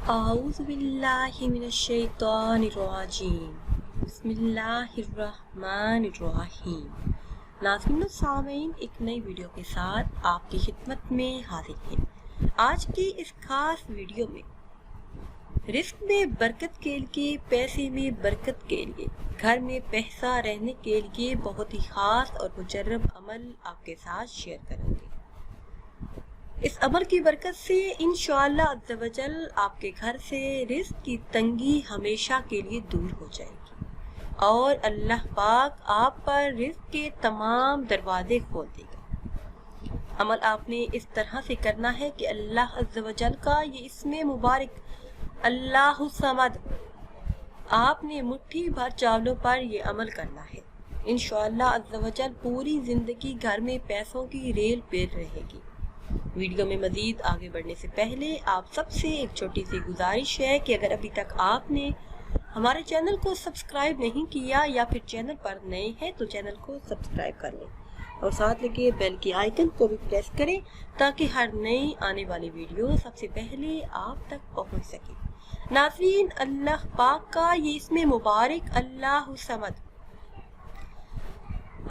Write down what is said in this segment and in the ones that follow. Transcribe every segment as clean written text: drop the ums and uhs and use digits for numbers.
अऊज़ु बिल्लाहि मिनश्शैतानिर्रजीम बिस्मिल्लाहिर्रहमानिर्रहीम। नाज़रीन सामीन, एक नई वीडियो के साथ आपकी खिदमत में हाजिर हैं। आज की इस खास वीडियो में रिस्क में बरकत के लिए, पैसे में बरकत के लिए, घर में पैसा रहने के लिए बहुत ही खास और मुजर्रब अमल आपके साथ शेयर करेंगे। इस अमल की बरकत से इंशाअल्लाह अज़्ज़ व जल आपके घर से रिस्क की तंगी हमेशा के लिए दूर हो जाएगी और अल्लाह पाक आप पर रिस्क के तमाम दरवाजे खोल देगा। अमल आपने इस तरह से करना है कि अल्लाह अज़्ज़ व जल का ये इसमें मुबारक अल्लाहु समद, आपने मुट्ठी भर चावलों पर ये अमल करना है। इंशाअल्लाह अज़्ज़ व जल पूरी जिंदगी घर में पैसों की रेल पेल रहेगी। वीडियो में मजीद आगे बढ़ने से पहले आप सबसे एक छोटी सी गुजारिश है कि अगर अभी तक आपने हमारे चैनल को सब्सक्राइब नहीं किया या फिर चैनल पर नए हैं तो चैनल को सब्सक्राइब कर लें और साथ लगे बेल की आइकन को भी प्रेस करें ताकि हर नई आने वाली वीडियो सबसे पहले आप तक पहुंच सके। नाज़रीन, अल्लाह पाक का ये इसमें मुबारक अल्लाहु समद,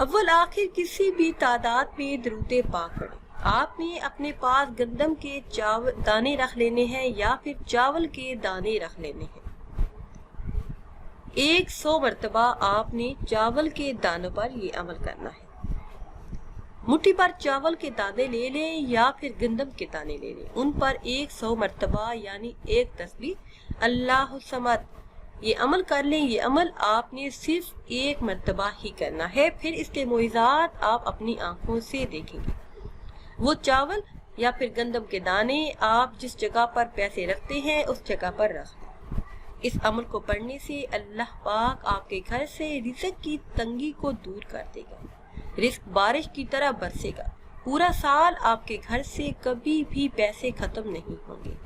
अव्वल आखिर किसी भी तादाद में दरूद पाक पढ़ें। आपने अपने पास गंदम के दाने रख लेने हैं या फिर चावल के दाने रख लेने हैं। 100 मरतबा आपने चावल के दानों पर ये अमल करना है। मुट्ठी पर चावल के दाने ले लें या फिर गंदम के दाने ले लें, उन पर 100 मरतबा यानी एक तस्बीह अल्लाहु समद ये अमल कर लें। ये अमल आपने सिर्फ एक मरतबा ही करना है, फिर इसके मुइज़ात आप अपनी आंखों से देखेंगे। वो चावल या फिर गंदम के दाने आप जिस जगह पर पैसे रखते हैं उस जगह पर रख दें। इस अमल को पढ़ने से अल्लाह पाक आपके घर से रिज़्क़ की तंगी को दूर कर देगा। रिज़्क़ बारिश की तरह बरसेगा। पूरा साल आपके घर से कभी भी पैसे खत्म नहीं होंगे।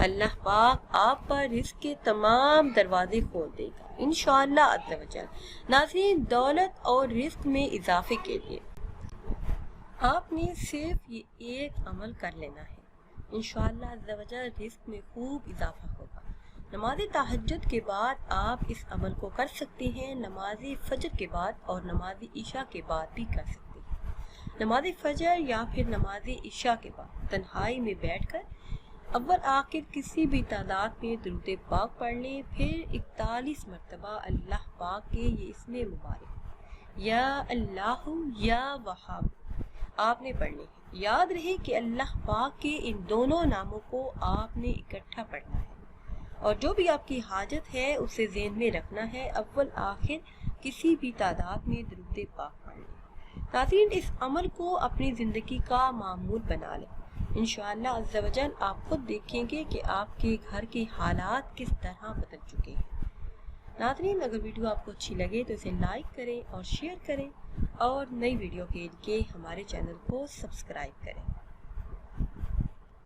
अल्लाह पाक आप पर रिज़्क़ के तमाम दरवाजे खोल देगा इंशाअल्लाह अज़्ज़ व जल। नाज़रीन, दौलत और रिज़्क़ में इजाफे के लिए आपने सिर्फ ये एक अमल कर लेना है। इंशाअल्लाह अज़्ज़ व जल रिज़्क़ में खूब इजाफा होगा। नमाज तहज्जुद के बाद आप इस अमल को कर सकते हैं। नमाज फजर के बाद और नमाज ईशा के बाद भी कर सकते हैं। नमाज फजर या फिर नमाज ईशा के बाद तन्हाई में बैठकर अव्वल आखिर किसी भी तादाद में दुरूद पाक पढ़ लें, फिर 41 मरतबा अल्लाह पाक के ये इसमें मुबारक या अल्लाहु या वहाब आपने पढ़ने हैं। याद रहे कि अल्लाह पाक के इन दोनों नामों को आपने इकट्ठा पढ़ना है और जो भी आपकी हाजत है उसे ज़हन में रखना है। अव्वल आखिर किसी भी तादाद में दुरूद पाक पढ़ना। नाज़रीन, इस अमल को अपनी ज़िंदगी का मामूल बना लें। इंशाअल्लाह अज़्ज़ व जल आप खुद देखेंगे कि आपके घर के हालात किस तरह बदल चुके हैं। नाज़रीन, अगर वीडियो आपको अच्छी लगे तो इसे लाइक करें और शेयर करें और नई वीडियो के लिए हमारे चैनल को सब्सक्राइब करें।